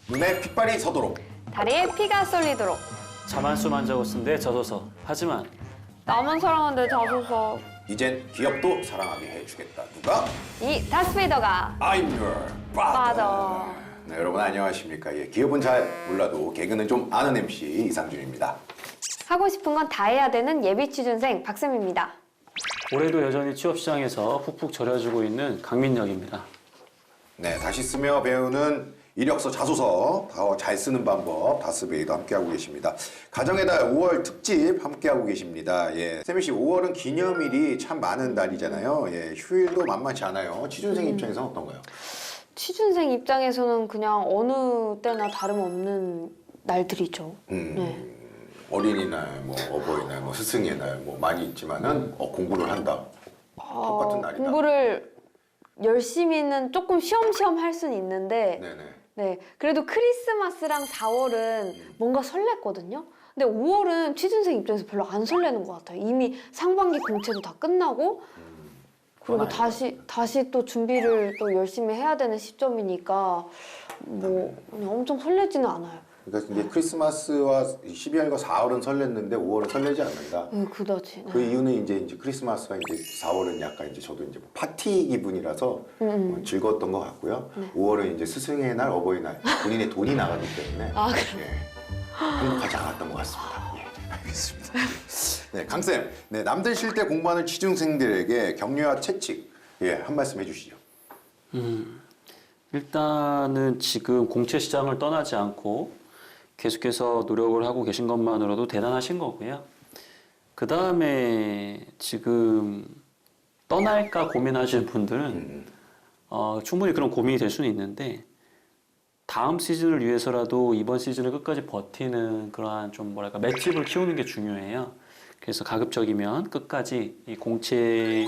눈에 핏발이 서도록 다리에 피가 쏠리도록 자만수만 적어 쓴데 저소서. 하지만 나만 사랑하는데 자소서 이젠 기업도 사랑하게 해주겠다. 누가? 이 다스베이더가 I'm your father. 네, 여러분 안녕하십니까. 예, 기업은 잘 몰라도 개그는 좀 아는 MC 이상준입니다. 하고 싶은 건 다 해야 되는 예비 취준생 박쌤입니다. 올해도 여전히 취업시장에서 푹푹 절여주고 있는 강민혁입니다. 네, 다시 쓰며 배우는 이력서, 자소서 더 잘 쓰는 방법 다스베이도 함께하고 계십니다. 가정의 달 5월 특집 함께하고 계십니다. 예, 세미 씨 5월은 기념일이 참 많은 달이잖아요. 예, 휴일도 만만치 않아요. 취준생 입장에서는 어떤가요? 취준생 입장에서는 그냥 어느 때나 다름없는 날들이죠. 네. 어린이날, 뭐 어버이날, 뭐 스승의 날, 뭐 많이 있지만은 공부를 한다. 똑같은 날이다. 공부를 열심히는 조금 쉬엄쉬엄 할 수는 있는데 네네. 네, 그래도 크리스마스랑 4월은 뭔가 설렜거든요. 근데 5월은 취준생 입장에서 별로 안 설레는 것 같아요. 이미 상반기 공채도 다 끝나고 그리고 다시 또 준비를 또 열심히 해야 되는 시점이니까 뭐 그냥 엄청 설레지는 않아요. 그러니까 이제 크리스마스와 12월과 4월은 설렜는데 5월은 설레지 않는다. 그다지. 그 이유는 이제 크리스마스와 이제 4월은 약간 이제 저도 이제 뭐 파티 기분이라서 즐거웠던 것 같고요. 5월은 이제 스승의 날, 어버이날 본인의 돈이 나가기 때문에 행복하지 않았던 것 같습니다. 예, 알겠습니다. 네, 강쌤, 네, 남들 쉴 때 공부하는 취준생들에게 격려와 채찍, 한 말씀 해주시죠. 일단은 지금 공채 시장을 떠나지 않고 계속해서 노력을 하고 계신 것만으로도 대단하신 거고요. 그 다음에 지금 떠날까 고민하시는 분들은 충분히 그런 고민이 될 수는 있는데 다음 시즌을 위해서라도 이번 시즌을 끝까지 버티는 그러한 좀 뭐랄까 맷집을 키우는 게 중요해요. 그래서 가급적이면 끝까지 이 공채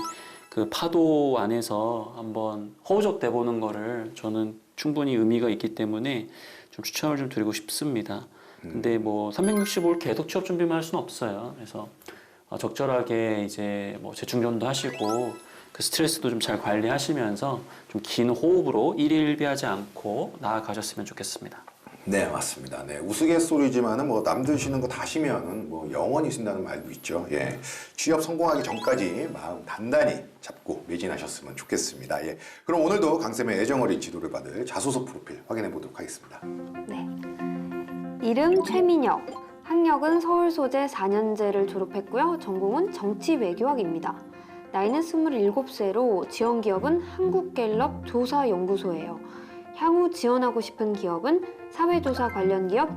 그 파도 안에서 한번 허우적대 보는 거를 저는 충분히 의미가 있기 때문에 좀 추천을 좀 드리고 싶습니다. 근데 뭐 365일 계속 취업 준비만 할 수는 없어요. 그래서 적절하게 이제 뭐 재충전도 하시고 그 스트레스도 좀 잘 관리하시면서 좀 긴 호흡으로 일일비하지 않고 나아가셨으면 좋겠습니다. 네, 맞습니다. 네, 우스갯소리지만은 뭐 남들 쉬는 거 다 쉬면은 뭐 영원히 쉰다는 말도 있죠. 예, 취업 성공하기 전까지 마음 단단히 잡고 매진하셨으면 좋겠습니다. 예, 그럼 오늘도 강쌤의 애정어린 지도를 받을 자소서 프로필 확인해 보도록 하겠습니다. 네. 이름 최민혁. 학력은 서울 소재 4년제를 졸업했고요. 전공은 정치 외교학입니다. 나이는 27세로 지원 기업은 한국갤럽 조사연구소예요. 향후 지원하고 싶은 기업은 사회조사 관련 기업,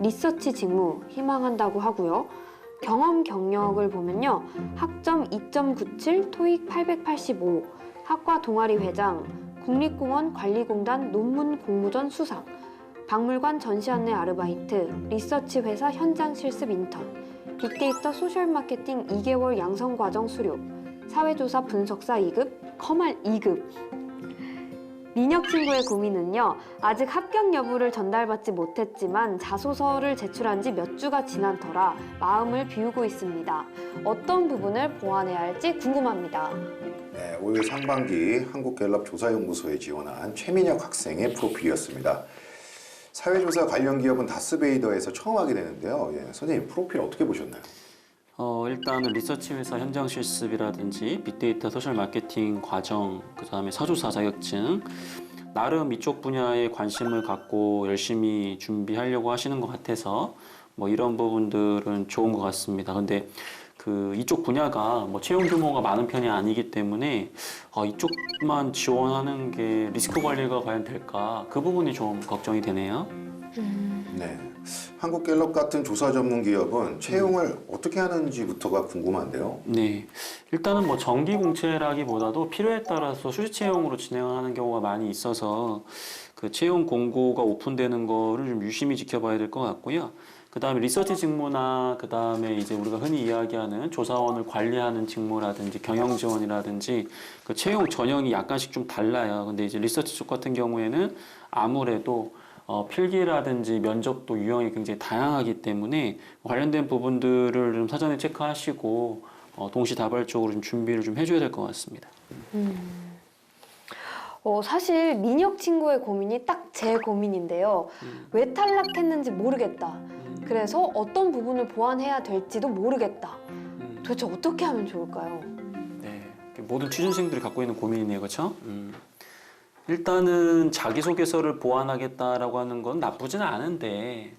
리서치 직무 희망한다고 하고요. 경험 경력을 보면요. 학점 2.97, 토익 885, 학과 동아리 회장, 국립공원 관리공단 논문 공모전 수상, 박물관 전시 안내 아르바이트, 리서치 회사 현장 실습 인턴, 빅데이터 소셜 마케팅 2개월 양성 과정 수료, 사회조사 분석사 2급, 커말 2급. 민혁 친구의 고민은요. 아직 합격 여부를 전달받지 못했지만 자소서를 제출한 지 몇 주가 지난 터라 마음을 비우고 있습니다. 어떤 부분을 보완해야 할지 궁금합니다. 네, 올 상반기 한국갤럽 조사연구소에 지원한 최민혁 학생의 프로필이었습니다. 사회조사 관련 기업은 다스베이더에서 처음 하게 되는데요. 예, 선생님 프로필 어떻게 보셨나요? 일단은 리서치 회사 현장 실습이라든지 빅데이터 소셜 마케팅 과정, 그 다음에 사조사 자격증, 나름 이쪽 분야에 관심을 갖고 열심히 준비하려고 하시는 것 같아서 뭐 이런 부분들은 좋은 것 같습니다. 근데 그 이쪽 분야가 뭐 채용 규모가 많은 편이 아니기 때문에 이쪽만 지원하는 게 리스크 관리가 과연 될까? 그 부분이 좀 걱정이 되네요. 네, 한국갤럽 같은 조사 전문 기업은 채용을 어떻게 하는지부터가 궁금한데요. 네, 일단은 뭐 정기 공채라기보다도 필요에 따라서 수시 채용으로 진행하는 경우가 많이 있어서 그 채용 공고가 오픈되는 거를 좀 유심히 지켜봐야 될 것 같고요. 그 다음에 리서치 직무나 그 다음에 이제 우리가 흔히 이야기하는 조사원을 관리하는 직무라든지 경영 지원이라든지 그 채용 전형이 약간씩 좀 달라요. 근데 이제 리서치 쪽 같은 경우에는 아무래도 필기라든지 면접도 유형이 굉장히 다양하기 때문에 관련된 부분들을 좀 사전에 체크하시고 동시다발적으로 좀 준비를 좀 해줘야 될 것 같습니다. 사실 민혁 친구의 고민이 딱 제 고민인데요. 왜 탈락했는지 모르겠다. 그래서 어떤 부분을 보완해야 될지도 모르겠다. 도대체 어떻게 하면 좋을까요? 네, 모든 취준생들이 갖고 있는 고민이네요, 그렇죠? 일단은 자기소개서를 보완하겠다라고 하는 건 나쁘지는 않은데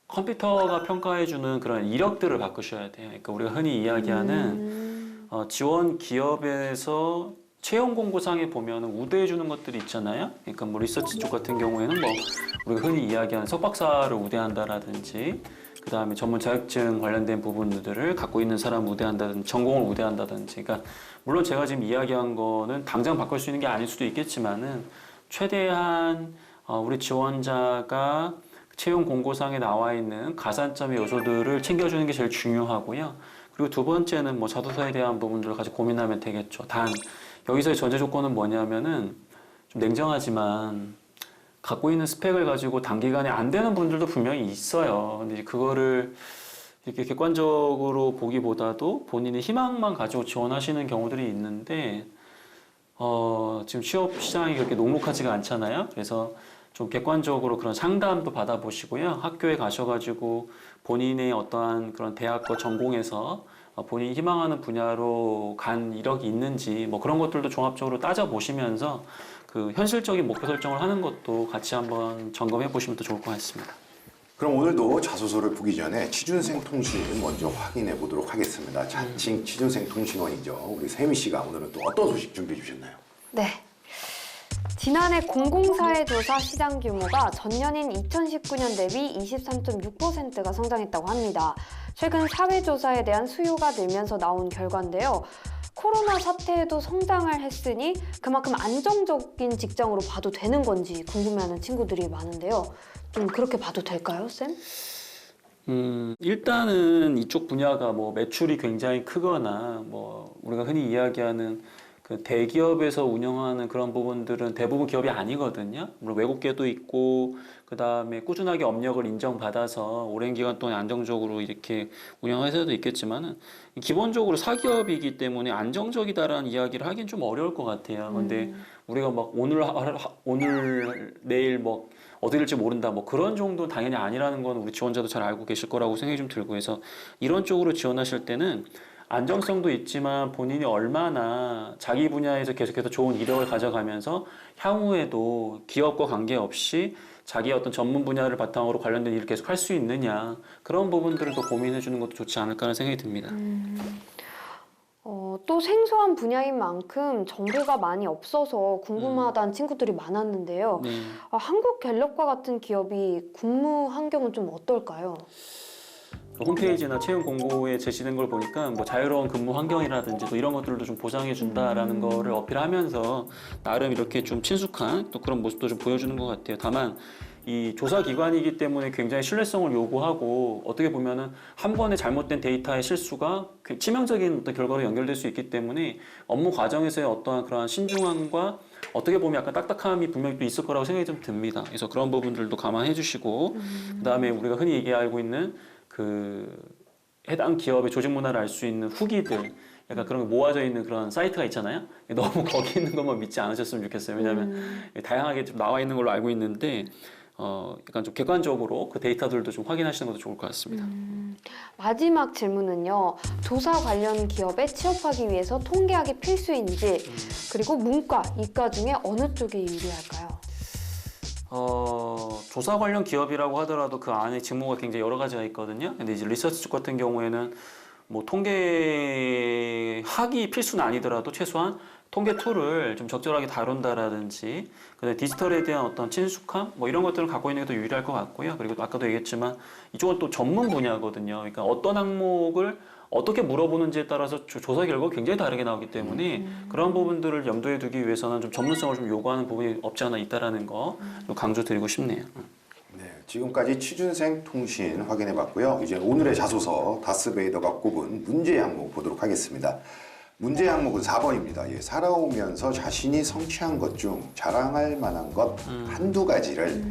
컴퓨터가 평가해주는 그런 이력들을 바꾸셔야 돼요. 그러니까 우리가 흔히 이야기하는 지원 기업에서 채용 공고상에 보면 우대해주는 것들이 있잖아요. 그러니까 뭐 리서치 쪽 같은 경우에는 뭐 우리가 흔히 이야기하는 석박사를 우대한다라든지 그 다음에 전문 자격증 관련된 부분들을 갖고 있는 사람 우대한다든지 전공을 우대한다든지 그러니까 물론 제가 지금 이야기한 거는 당장 바꿀 수 있는 게 아닐 수도 있겠지만은 최대한 우리 지원자가 채용 공고상에 나와 있는 가산점의 요소들을 챙겨주는 게 제일 중요하고요. 그리고 두 번째는 뭐 자소서에 대한 부분들을 가지고 고민하면 되겠죠. 단 여기서의 전제 조건은 뭐냐면은 좀 냉정하지만 갖고 있는 스펙을 가지고 단기간에 안 되는 분들도 분명히 있어요. 근데 이제 그거를 이렇게 객관적으로 보기보다도 본인의 희망만 가지고 지원하시는 경우들이 있는데 지금 취업 시장이 그렇게 녹록하지가 않잖아요. 그래서 좀 객관적으로 그런 상담도 받아보시고요. 학교에 가셔가지고 본인의 어떠한 그런 대학과 전공에서 본인이 희망하는 분야로 간 이력이 있는지 뭐 그런 것들도 종합적으로 따져보시면서 그 현실적인 목표 설정을 하는 것도 같이 한번 점검해 보시면 더 좋을 것 같습니다. 그럼 오늘도 자소서를 보기 전에 취준생 통신을 먼저 확인해 보도록 하겠습니다. 자칭 취준생 통신원이죠. 우리 세미 씨가 오늘은 또 어떤 소식 준비해 주셨나요? 네. 지난해 공공사회조사 시장 규모가 전년인 2019년 대비 23.6%가 성장했다고 합니다. 최근 사회조사에 대한 수요가 늘면서 나온 결과인데요. 코로나 사태에도 성장을 했으니 그만큼 안정적인 직장으로 봐도 되는 건지 궁금해하는 친구들이 많은데요. 좀 그렇게 봐도 될까요, 쌤? 일단은 이쪽 분야가 뭐 매출이 굉장히 크거나 뭐 우리가 흔히 이야기하는 그 대기업에서 운영하는 그런 부분들은 대부분 기업이 아니거든요. 물론 외국계도 있고 그 다음에 꾸준하게 업력을 인정받아서 오랜 기간 동안 안정적으로 이렇게 운영할 회사도 있겠지만은 기본적으로 사기업이기 때문에 안정적이다라는 이야기를 하긴 좀 어려울 것 같아요. 근데 우리가 막 오늘 내일 뭐 어떻게 될지 모른다 뭐 그런 정도 당연히 아니라는 건 우리 지원자도 잘 알고 계실 거라고 생각이 좀 들고 해서 이런 쪽으로 지원하실 때는 안정성도 있지만 본인이 얼마나 자기 분야에서 계속해서 좋은 이력을 가져가면서 향후에도 기업과 관계없이 자기의 어떤 전문 분야를 바탕으로 관련된 일을 계속 할 수 있느냐 그런 부분들을 더 고민해 주는 것도 좋지 않을까 하는 생각이 듭니다. 또 생소한 분야인 만큼 정보가 많이 없어서 궁금하다는 친구들이 많았는데요. 네. 한국갤럽과 같은 기업이 근무 환경은 좀 어떨까요? 홈페이지나 채용 공고에 제시된 걸 보니까 뭐 자유로운 근무 환경이라든지 또 이런 것들도 좀 보장해 준다라는 거를 어필하면서 나름 이렇게 좀 친숙한 또 그런 모습도 좀 보여주는 것 같아요. 다만 이 조사 기관이기 때문에 굉장히 신뢰성을 요구하고 어떻게 보면은 한 번의 잘못된 데이터의 실수가 치명적인 어떤 결과로 연결될 수 있기 때문에 업무 과정에서의 어떠한 그러한 신중함과 어떻게 보면 약간 딱딱함이 분명히 또 있을 거라고 생각이 좀 듭니다. 그래서 그런 부분들도 감안해 주시고 그다음에 우리가 흔히 얘기하고 있는 그 해당 기업의 조직 문화를 알 수 있는 후기들 약간 그런 게 모아져 있는 그런 사이트가 있잖아요. 너무 거기 있는 것만 믿지 않으셨으면 좋겠어요. 왜냐하면 다양하게 좀 나와 있는 걸로 알고 있는데 약간 좀 객관적으로 그 데이터들도 좀 확인하시는 것도 좋을 것 같습니다. 마지막 질문은요. 조사 관련 기업에 취업하기 위해서 통계학이 필수인지 그리고 문과, 이과 중에 어느 쪽이 유리할까요? 조사 관련 기업이라고 하더라도 그 안에 직무가 굉장히 여러 가지가 있거든요. 근데 이제 리서치 쪽 같은 경우에는 뭐 통계학이 필수는 아니더라도 최소한 통계 툴을 좀 적절하게 다룬다라든지 그다음에 디지털에 대한 어떤 친숙함 뭐 이런 것들을 갖고 있는 게 더 유리할 것 같고요. 그리고 아까도 얘기했지만 이쪽은 또 전문 분야거든요. 그러니까 어떤 항목을 어떻게 물어보는지에 따라서 조사 결과가 굉장히 다르게 나오기 때문에 그런 부분들을 염두에 두기 위해서는 좀 전문성을 좀 요구하는 부분이 없지 않아 있다라는 거 좀 강조드리고 싶네요. 네, 지금까지 취준생 통신 확인해 봤고요. 이제 오늘의 자소서 다스베이더가 꼽은 문제 항목 보도록 하겠습니다. 문제 항목은 4번입니다. 예, 살아오면서 자신이 성취한 것 중 자랑할 만한 것 한두 가지를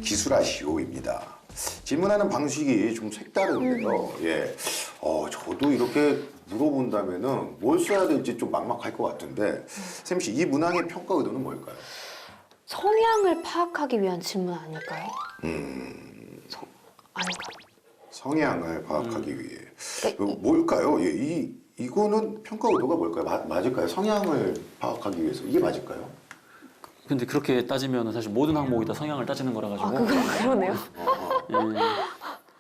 기술하시오입니다. 질문하는 방식이 좀 색다른데요. 예, 저도 이렇게 물어본다면은 뭘 써야 될지 좀 막막할 것 같은데 쌤 씨, 이 문항의 평가 의도는 뭘까요? 성향을 파악하기 위한 질문 아닐까요? 아닌가? 성향을 파악하기 위해. 그러니까 뭘까요? 예, 이거는 평가 의도가 뭘까요? 맞을까요? 성향을 파악하기 위해서 이게 맞을까요? 근데 그렇게 따지면 사실 모든 항목이 다 성향을 따지는 거라 가지고. 그러네요. 예.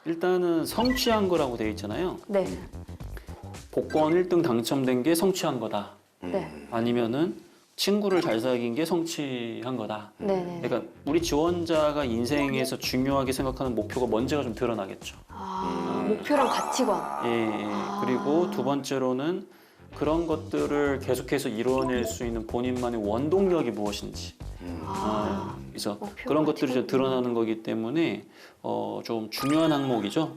일단은 성취한 거라고 되어 있잖아요. 네. 복권 1등 당첨된 게 성취한 거다. 네. 아니면은 친구를 잘 사귄 게 성취한 거다. 네네. 그러니까 우리 지원자가 인생에서 중요하게 생각하는 목표가 뭔지가 좀 드러나겠죠. 목표랑 가치관. 예. 그리고 두 번째로는 그런 것들을 계속해서 이루어낼 수 있는 본인만의 원동력이 무엇인지. 그래서 목표, 그런 것들이 가치관. 이제 드러나는 거기 때문에 좀 중요한 항목이죠.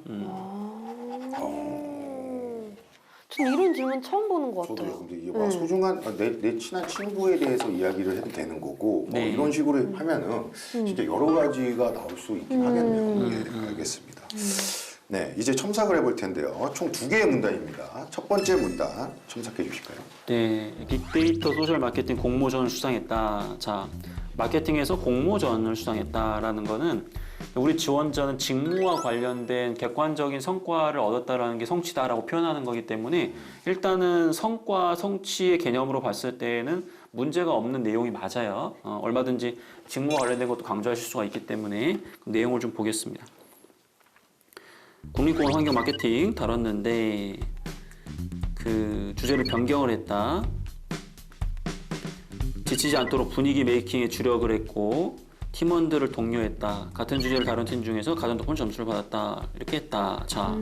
전 이런 질문 처음 보는 것 저도요. 같아요. 근데 이게 소중한 내 친한 친구에 대해서 이야기를 해도 되는 거고 네. 이런 식으로 하면은 진짜 여러 가지가 나올 수 있긴 하겠네요. 예, 알겠습니다. 네, 이제 첨삭을 해볼 텐데요. 총 2개의 문단입니다. 첫 번째 문단 첨삭해 주실까요? 네, 빅데이터 소셜 마케팅 공모전을 수상했다. 자, 마케팅에서 공모전을 수상했다라는 거는 우리 지원자는 직무와 관련된 객관적인 성과를 얻었다라는 게 성취다라고 표현하는 거기 때문에 일단은 성과, 성취의 개념으로 봤을 때에는 문제가 없는 내용이 맞아요. 얼마든지 직무와 관련된 것도 강조하실 수가 있기 때문에 그 내용을 좀 보겠습니다. 국립공원 환경 마케팅 다뤘는데 그 주제를 변경을 했다. 지치지 않도록 분위기 메이킹에 주력을 했고 팀원들을 독려했다. 같은 주제를 다룬 팀 중에서 가장 높은 점수를 받았다. 이렇게 했다. 자,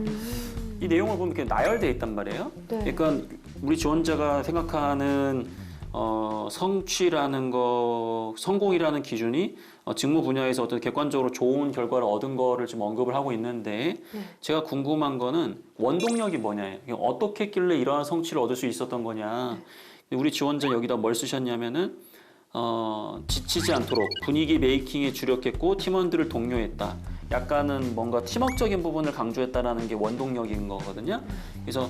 이 내용을 보면 이렇게 나열되어 있단 말이에요. 네. 그러니까 우리 지원자가 생각하는 성취라는 거, 성공이라는 기준이 직무 분야에서 어떤 객관적으로 좋은 결과를 얻은 거를 지금 언급을 하고 있는데 제가 궁금한 거는 원동력이 뭐냐예요. 어떻게 했길래 이러한 성취를 얻을 수 있었던 거냐. 우리 지원자 여기다 뭘 쓰셨냐면은 지치지 않도록 분위기 메이킹에 주력했고 팀원들을 독려했다. 약간은 뭔가 팀워크적인 부분을 강조했다라는 게 원동력인 거거든요. 그래서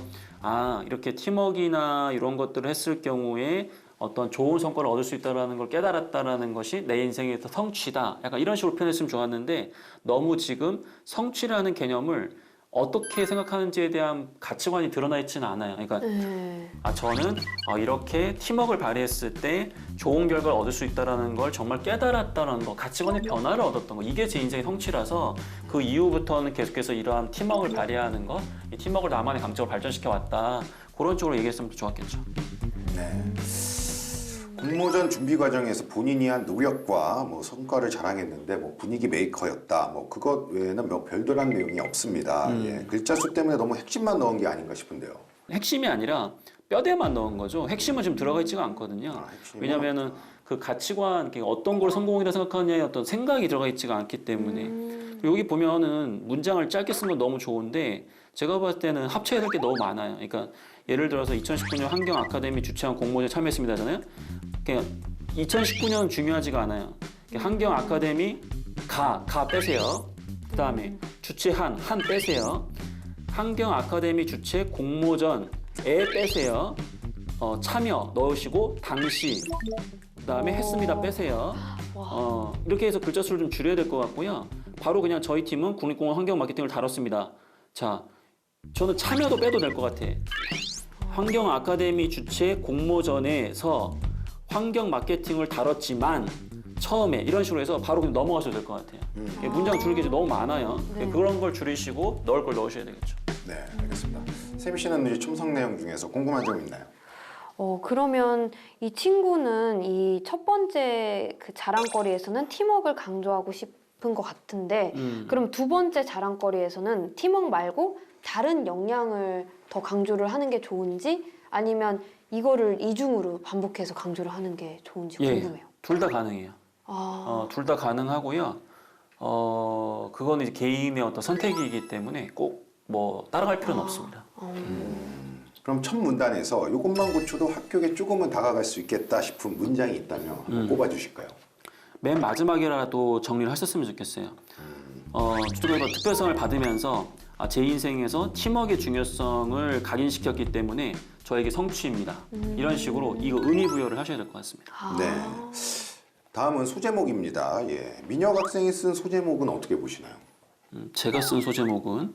이렇게 팀워크나 이런 것들을 했을 경우에 어떤 좋은 성과를 얻을 수 있다는 걸 깨달았다는 것이 내 인생의 성취다. 약간 이런 식으로 표현했으면 좋았는데 너무 지금 성취라는 개념을 어떻게 생각하는지에 대한 가치관이 드러나 있지는 않아요. 그러니까 저는 이렇게 팀워크를 발휘했을 때 좋은 결과를 얻을 수 있다는 걸 정말 깨달았다는 거, 가치관의 변화를 얻었던 거, 이게 제 인생의 성취라서 그 이후부터는 계속해서 이러한 팀워크를 발휘하는 것, 이 팀워크를 나만의 강점을 발전시켜 왔다. 그런 쪽으로 얘기했으면 좋았겠죠. 네. 공모전 준비 과정에서 본인이 한 노력과 성과를 자랑했는데 분위기 메이커였다. 그것 외에는 별도란 내용이 없습니다. 예, 글자 수 때문에 너무 핵심만 넣은 게 아닌가 싶은데요. 핵심이 아니라 뼈대만 넣은 거죠. 핵심은 지금 들어가 있지가 않거든요. 왜냐하면은 그 가치관, 어떤 걸 성공이라 생각하느냐의 어떤 생각이 들어가 있지가 않기 때문에. 여기 보면은 문장을 짧게 쓴 건 너무 좋은데 제가 봤을 때는 합쳐야 될 게 너무 많아요. 그러니까 예를 들어서 2019년 환경 아카데미 주최한 공모전에 참여했습니다잖아요. 그러니까 2019년 중요하지가 않아요. 환경 아카데미 가 빼세요. 그 다음에 주최한 한 빼세요. 환경 아카데미 주최 공모전에 빼세요. 참여 넣으시고 당시 그다음에 했습니다 빼세요. 이렇게 해서 글자 수를 좀 줄여야 될 것 같고요. 바로 그냥 저희 팀은 국립공원 환경 마케팅을 다뤘습니다. 자, 저는 참여도 빼도 될 것 같아. 환경 아카데미 주최 공모전에서 환경 마케팅을 다뤘지만 처음에 이런 식으로 해서 바로 그냥 넘어가셔도 될 것 같아요. 문장 줄이기 너무 많아요. 그런 걸 줄이시고 넣을 걸 넣으셔야 되겠죠. 네, 알겠습니다. 쌤 씨는 이제 첨삭 내용 중에서 궁금한 점 있나요? 그러면 이 친구는 이 첫 번째 그 자랑거리에서는 팀워크를 강조하고 싶은 것 같은데 그럼 두 번째 자랑거리에서는 팀워크 말고 다른 역량을 더 강조를 하는 게 좋은지 아니면 이거를 이중으로 반복해서 강조를 하는 게 좋은지 궁금해요. 둘 다 가능해요. 둘 다 가능하고요. 그거는 이제 개인의 어떤 선택이기 때문에 꼭 따라갈 필요는 없습니다. 그럼 첫 문단에서 이것만 고쳐도 합격에 조금은 다가갈 수 있겠다 싶은 문장이 있다면 한번 꼽아주실까요? 맨 마지막이라도 정리를 하셨으면 좋겠어요. 주도교과 특별상을 받으면서 제 인생에서 팀워크의 중요성을 각인시켰기 때문에 저에게 성취입니다. 이런 식으로 이거 의미 부여를 하셔야 될 것 같습니다. 네. 다음은 소제목입니다. 예. 민혁 학생이 쓴 소제목은 어떻게 보시나요? 제가 쓴 소제목은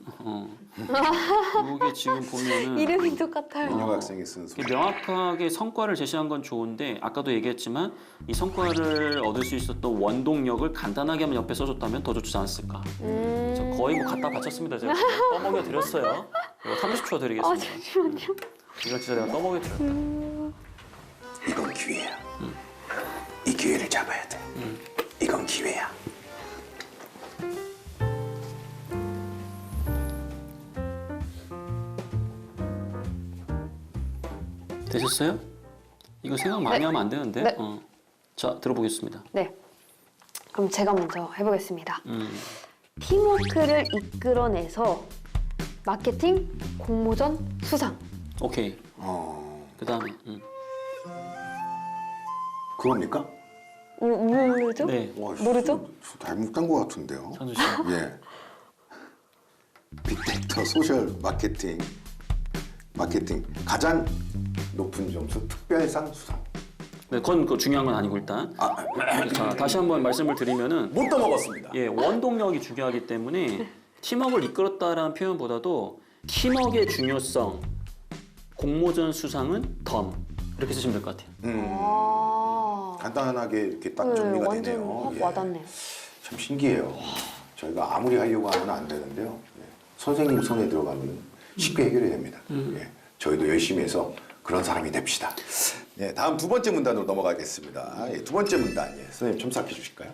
이게 지금 보면은 이름이 똑같아요. 민혁 학생이 쓴 소제목. 명확하게 성과를 제시한 건 좋은데 아까도 얘기했지만 이 성과를 얻을 수 있었던 원동력을 간단하게 한번 옆에 써줬다면 더 좋지 않았을까. 저 거의 뭐 갖다 바쳤습니다. 제가 떠먹여 드렸어요. 이거 30초 드리겠습니다. 잠시만요. 이거 진짜 내가 떠먹여 드렸다. 이건 기회야. 이 기회를 잡아야 돼. 이건 기회야. 되셨어요? 이거 생각 많이 네. 하면 안 되는데. 네. 자, 들어보겠습니다. 네. 그럼 제가 먼저 해보겠습니다. 팀워크를 이끌어내서 마케팅 공모전 수상. 오케이. 그 다음에. 그겁니까? 모르죠? 네. 와, 모르죠? 잘못된 것 같은데요. 선수 씨. 예. 빅데이터 소셜 마케팅 가장 높은 점수 특별상 수상. 네, 그건 중요한 건 아니고 일단. 자, 다시 한번 말씀을 드리면은 못 떠먹었습니다. 예, 원동력이 중요하기 때문에 팀워크를 이끌었다라는 표현보다도 팀워크의 중요성, 공모전 수상은 덤 이렇게 쓰시면 될 것 같아요. 간단하게 이렇게 딱 네, 정리가 완전 되네요. 확 와닿네요. 참 신기해요. 저희가 아무리 하려고 하면 안 되는데요. 예. 선생님 손에 들어가면 쉽게 해결이 됩니다. 예. 저희도 열심히 해서 그런 사람이 됩시다. 예, 다음 두 번째 문단으로 넘어가겠습니다. 예, 두 번째 문단, 예, 선생님 첨삭해 주실까요?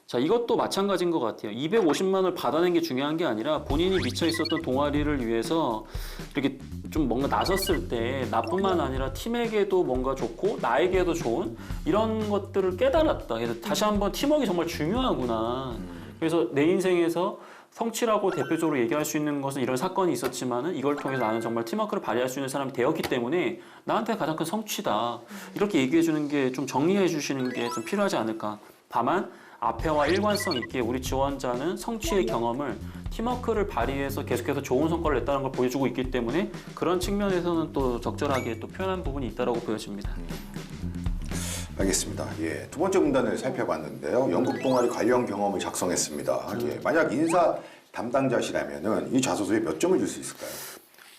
자, 이것도 마찬가지인 것 같아요. 250만 원을 받아낸 게 중요한 게 아니라 본인이 미쳐 있었던 동아리를 위해서 이렇게 좀 뭔가 나섰을 때 나뿐만 아니라 팀에게도 뭔가 좋고 나에게도 좋은 이런 것들을 깨달았다. 그래서 다시 한번 팀워크가 정말 중요하구나. 그래서 내 인생에서 성취라고 대표적으로 얘기할 수 있는 것은 이런 사건이 있었지만은 이걸 통해서 나는 정말 팀워크를 발휘할 수 있는 사람이 되었기 때문에 나한테 가장 큰 성취다. 이렇게 얘기해 주는 게 좀 정리해 주시는 게 좀 필요하지 않을까. 다만 앞에와 일관성 있게 우리 지원자는 성취의 경험을 팀워크를 발휘해서 계속해서 좋은 성과를 냈다는 걸 보여주고 있기 때문에 그런 측면에서는 또 적절하게 또 표현한 부분이 있다고 보여집니다. 알겠습니다. 예, 두 번째 문단을 살펴봤는데요. 연극 동아리 관련 경험을 작성했습니다. 예, 만약 인사 담당자시라면은 이 자소서에 몇 점을 줄 수 있을까요?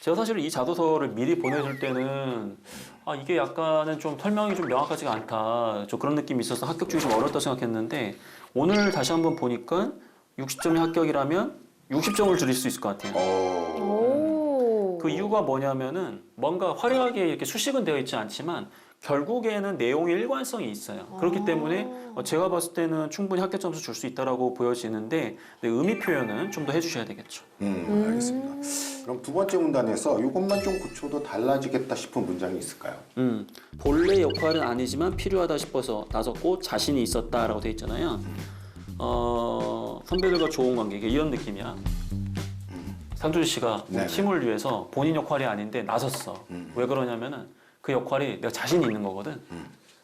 제가 사실 이 자소서를 미리 보내줄 때는 이게 약간은 좀 설명이 좀 명확하지가 않다. 저 그런 느낌이 있어서 합격 주기 좀 어렵다 생각했는데 오늘 다시 한번 보니까 60점이 합격이라면 60점을 줄일 수 있을 것 같아요. 오. 그 이유가 뭐냐면은 뭔가 화려하게 이렇게 수식은 되어 있지 않지만 결국에는 내용의 일관성이 있어요. 그렇기 때문에 제가 봤을 때는 충분히 합격 점수 줄 수 있다라고 보여지는데 의미 표현은 좀 더 해주셔야 되겠죠. 알겠습니다. 그럼 두 번째 문단에서 이것만 좀 고쳐도 달라지겠다 싶은 문장이 있을까요? 본래 역할은 아니지만 필요하다 싶어서 나섰고 자신이 있었다라고 돼 있잖아요. 선배들과 좋은 관계 이게 이런 느낌이야. 상준 씨가 네네. 팀을 위해서 본인 역할이 아닌데 나섰어. 왜 그러냐면은 그 역할이 내가 자신이 있는 거거든.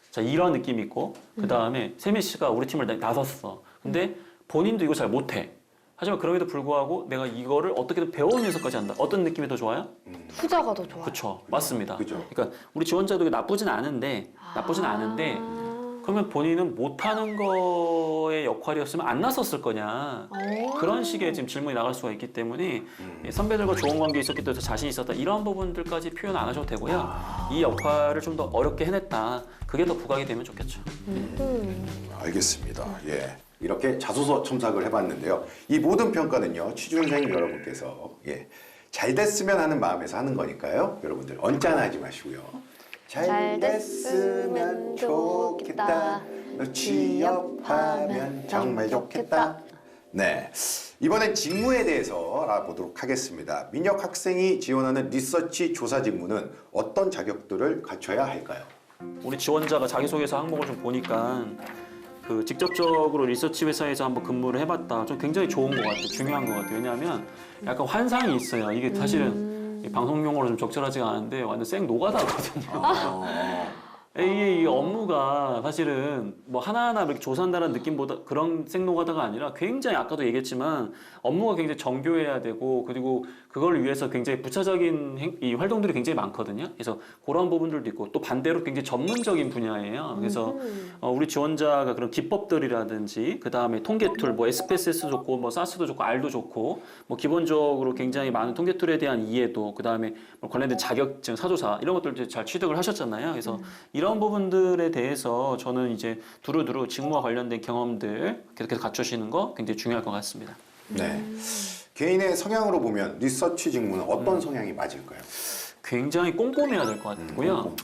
자, 이런 느낌이 있고 그 다음에 세미 씨가 우리 팀을 나섰어. 근데 본인도 이거 잘 못해. 하지만 그럼에도 불구하고 내가 이거를 어떻게든 배우면서까지 한다. 어떤 느낌이 더 좋아요? 후자가 더 좋아요. 그렇죠. 맞습니다. 그죠. 그러니까 우리 지원자도 이게 나쁘진 않은데 그러면 본인은 못하는 거의 역할이었으면 안 나섰을 거냐. 그런 식의 지금 질문이 나갈 수가 있기 때문에 선배들과 좋은 관계에 있었기 때문에 자신 있었다. 이런 부분들까지 표현 안 하셔도 되고요. 이 역할을 좀 더 어렵게 해냈다. 그게 더 부각이 되면 좋겠죠. 알겠습니다. 예. 이렇게 자소서 첨삭을 해봤는데요. 이 모든 평가는요, 취준생 여러분께서 잘 됐으면 하는 마음에서 하는 거니까요. 여러분들 언짢아하지 마시고요. 잘 됐으면 좋겠다. 너 취업하면 정말 좋겠다. 네. 이번엔 직무에 대해서 알아보도록 하겠습니다. 민혁 학생이 지원하는 리서치 조사 직무는 어떤 자격들을 갖춰야 할까요? 우리 지원자가 자기소개서 항목을 좀 보니까 그 직접적으로 리서치 회사에서 한번 근무를 해봤다. 좀 굉장히 좋은 것 같아요. 중요한 것 같아요. 왜냐하면 약간 환상이 있어요. 이게 사실은 이 방송 용어로 좀 적절하지가 않은데 완전 생 노가다거든요. 이 업무가 사실은 뭐 하나하나 이렇게 조사한다는 느낌보다 그런 생노가다가 아니라 굉장히 아까도 얘기했지만 업무가 굉장히 정교해야 되고 그리고 그걸 위해서 굉장히 부차적인 이 활동들이 굉장히 많거든요. 그래서 그런 부분들도 있고 또 반대로 굉장히 전문적인 분야예요. 그래서 우리 지원자가 그런 기법들이라든지 그 다음에 통계 툴, 뭐 SPSS 좋고 뭐 사스도 좋고 R도 좋고 뭐 기본적으로 굉장히 많은 통계 툴에 대한 이해도 그 다음에 뭐 관련된 자격증, 사조사 이런 것들 잘 취득을 하셨잖아요. 그래서 이런 부분들에 대해서 저는 이제 두루두루 직무와 관련된 경험들 계속해서 갖추시는 거 굉장히 중요할 것 같습니다. 네. 개인의 성향으로 보면 리서치 직무는 어떤 성향이 맞을까요? 굉장히 꼼꼼해야 될 것 같고요.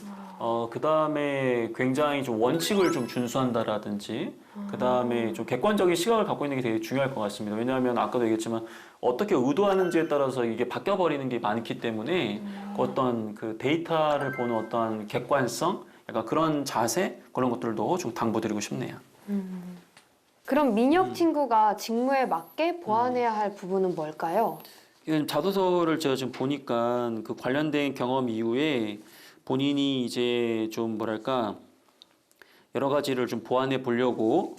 그 다음에 굉장히 좀 원칙을 좀 준수한다라든지, 그 다음에 좀 객관적인 시각을 갖고 있는 게 되게 중요할 것 같습니다. 왜냐하면 아까도 얘기했지만 어떻게 의도하는지에 따라서 이게 바뀌어버리는 게 많기 때문에 어떤 그 데이터를 보는 어떤 객관성, 약간 그런 자세, 그런 것들도 좀 당부드리고 싶네요. 그럼 민혁 친구가 직무에 맞게 보완해야 할 부분은 뭘까요? 이건 자소서를 제가 지금 보니까 그 관련된 경험 이후에 본인이 이제 좀 뭐랄까 여러 가지를 좀 보완해 보려고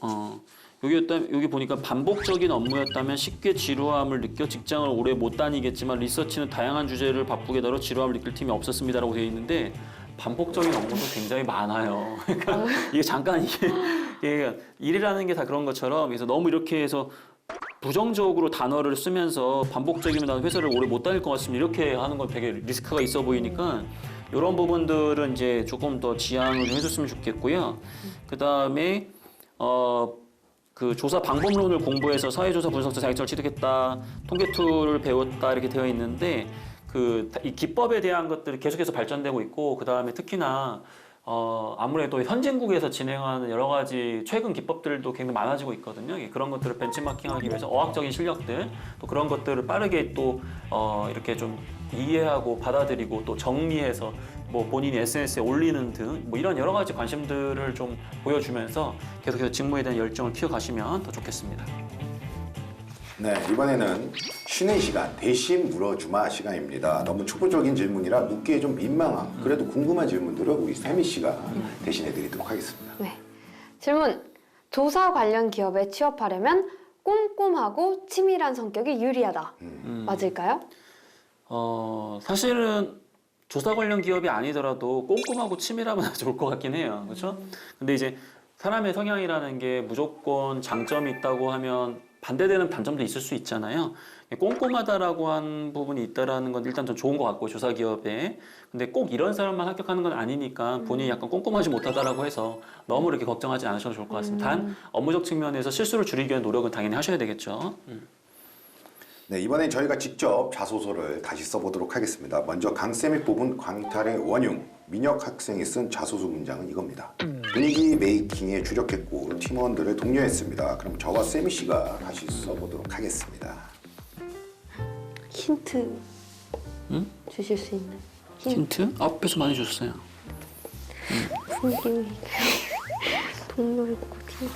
여기 보니까 반복적인 업무였다면 쉽게 지루함을 느껴 직장을 오래 못 다니겠지만 리서치는 다양한 주제를 바쁘게 다뤄 지루함을 느낄 틈이 없었습니다라고 되어 있는데 반복적인 업무도 굉장히 많아요. 그러니까 이게 잠깐 이게 일이라는 게 다 그런 것처럼 그래서 너무 이렇게 해서 부정적으로 단어를 쓰면서 반복적이면 나는 회사를 오래 못 다닐 것 같습니다. 이렇게 하는 건 되게 리스크가 있어 보이니까 이런 부분들은 이제 조금 더 지양을 좀 해줬으면 좋겠고요. 그 다음에 그 조사 방법론을 공부해서 사회조사 분석자 자격증을 취득했다, 통계 툴을 배웠다 이렇게 되어 있는데 이 기법에 대한 것들이 계속해서 발전되고 있고 그 다음에 특히나 아무래도 현진국에서 진행하는 여러 가지 최근 기법들도 굉장히 많아지고 있거든요. 그런 것들을 벤치마킹하기 위해서 어학적인 실력들 또 그런 것들을 빠르게 또 이렇게 좀 이해하고 받아들이고 또 정리해서 뭐 본인이 SNS에 올리는 등 뭐 이런 여러 가지 관심들을 좀 보여주면서 계속해서 직무에 대한 열정을 키워가시면 더 좋겠습니다. 네, 이번에는 쉬는 시간 대신 물어주마 시간입니다. 너무 초보적인 질문이라 묻기에 좀 민망한 그래도 궁금한 질문들을 우리 세미 씨가 대신해 드리도록 하겠습니다. 네. 질문. 조사 관련 기업에 취업하려면 꼼꼼하고 치밀한 성격이 유리하다. 맞을까요? 사실은 조사 관련 기업이 아니더라도 꼼꼼하고 치밀하면 좋을 것 같긴 해요. 그렇죠? 근데 이제 사람의 성향이라는 게 무조건 장점이 있다고 하면 반대되는 단점도 있을 수 있잖아요. 꼼꼼하다라고 한 부분이 있다라는 건 일단 좀 좋은 것 같고 조사 기업에. 근데 꼭 이런 사람만 합격하는 건 아니니까 본인이 약간 꼼꼼하지 못하다라고 해서 너무 이렇게 걱정하지 않으셔도 좋을 것 같습니다. 단 업무적 측면에서 실수를 줄이기 위한 노력은 당연히 하셔야 되겠죠. 네, 이번엔 저희가 직접 자소서를 다시 써보도록 하겠습니다. 먼저 강쌤이 뽑은 광탈의 원흉, 민혁 학생이 쓴 자소서 문장은 이겁니다. 분위기 메이킹에 주력했고 팀원들을 독려했습니다. 그럼 저와 세미 씨가 다시 써보도록 하겠습니다. 힌트 주실 수 있나요? 힌트? 앞에서 많이 줬어요. 분위기 동료이고 팀.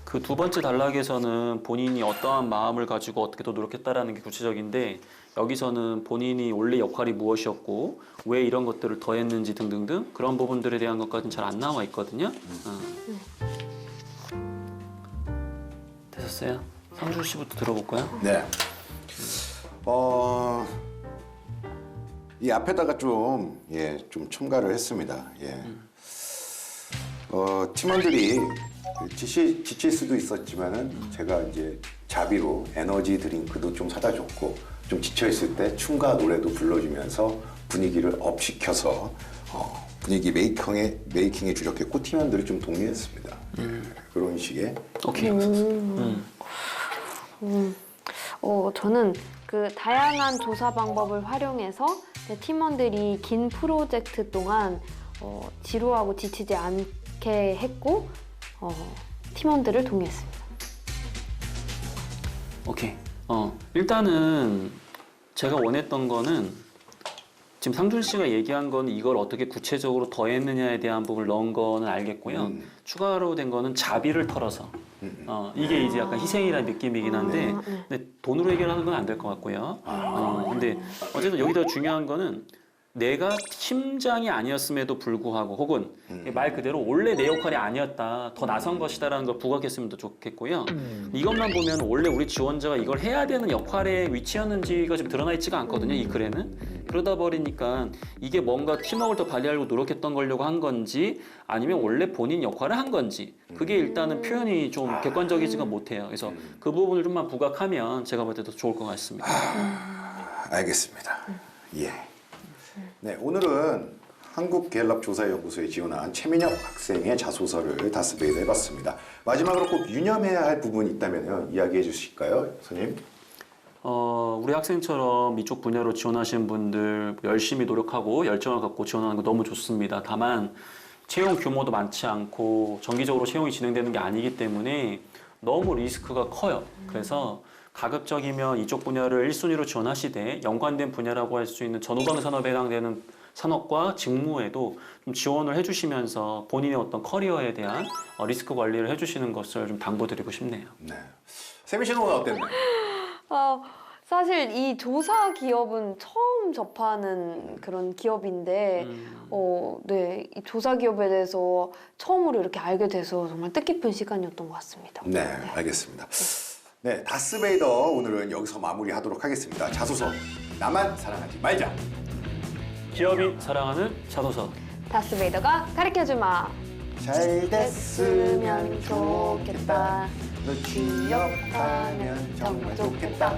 그 두 번째 단락에서는 본인이 어떠한 마음을 가지고 어떻게 더 노력했다라는 게 구체적인데 여기서는 본인이 원래 역할이 무엇이었고 왜 이런 것들을 더했는지 등등등 그런 부분들에 대한 것까지는 잘 안 나와 있거든요. 되셨어요? 상준 씨부터 들어볼까요? 네. 이 앞에다가 좀 첨가를 했습니다. 팀원들이 지칠 수도 있었지만은 제가 이제 자비로 에너지 드링크도 좀 사다 줬고 좀 지쳐 있을 때 춤과 노래도 불러주면서 분위기를 업시켜서 분위기 메이킹에 주력했고 팀원들을 좀 독려했습니다. 그런 식의. 오케이. 저는 그 다양한 조사 방법을 활용해서 팀원들이 긴 프로젝트 동안 지루하고 지치지 않게 했고 팀원들을 동의했습니다. 오케이. 일단은 제가 원했던 거는 지금 상준 씨가 얘기한 건 이걸 어떻게 구체적으로 더했느냐에 대한 부분을 넣은 거는 알겠고요. 추가로 된 거는 자비를 털어서 이게 이제 약간 희생이라는 느낌이긴 한데 근데 돈으로 해결하는 건 안 될 것 같고요. 근데 어쨌든 여기다 중요한 거는 내가 팀장이 아니었음에도 불구하고 혹은 말 그대로 원래 내 역할이 아니었다, 더 나선 것이다라는 걸 부각했으면 더 좋겠고요. 이것만 보면 원래 우리 지원자가 이걸 해야 되는 역할의 위치였는지가 지금 드러나 있지가 않거든요, 이 글에는. 그러다 버리니까 이게 뭔가 팀워크를 더 발휘하려고 노력했던 거려고 한 건지 아니면 원래 본인 역할을 한 건지 그게 일단은 표현이 좀 객관적이지가 못해요. 그래서 그 부분을 좀만 부각하면 제가 볼 때도 좋을 것 같습니다. 알겠습니다. 예. 네, 오늘은 한국갤럽조사연구소에 지원한 최민혁 학생의 자소서를 다스베이드 해봤습니다. 마지막으로 꼭 유념해야 할 부분이 있다면 이야기해 주실까요, 선생님? 우리 학생처럼 이쪽 분야로 지원하시는 분들 열심히 노력하고 열정을 갖고 지원하는 거 너무 좋습니다. 다만 채용 규모도 많지 않고 정기적으로 채용이 진행되는 게 아니기 때문에 너무 리스크가 커요. 그래서 가급적이면 이쪽 분야를 1순위로 지원하시되 연관된 분야라고 할 수 있는 전후방 산업에 해당되는 산업과 직무에도 좀 지원을 해주시면서 본인의 어떤 커리어에 대한 리스크 관리를 해주시는 것을 좀 당부드리고 싶네요. 네. 세미 씨는 오늘 어땠나요? 사실 이 조사 기업은 처음 접하는 그런 기업인데, 네, 이 조사 기업에 대해서 처음으로 이렇게 알게 돼서 정말 뜻깊은 시간이었던 것 같습니다. 네, 알겠습니다. 네, 다스베이더 오늘은 여기서 마무리하도록 하겠습니다. 자소서 나만 사랑하지 말자. 기업이 사랑하는 자소서. 다스베이더가 가르쳐주마. 잘 됐으면 좋겠다. 너 취업하면 정말 좋겠다.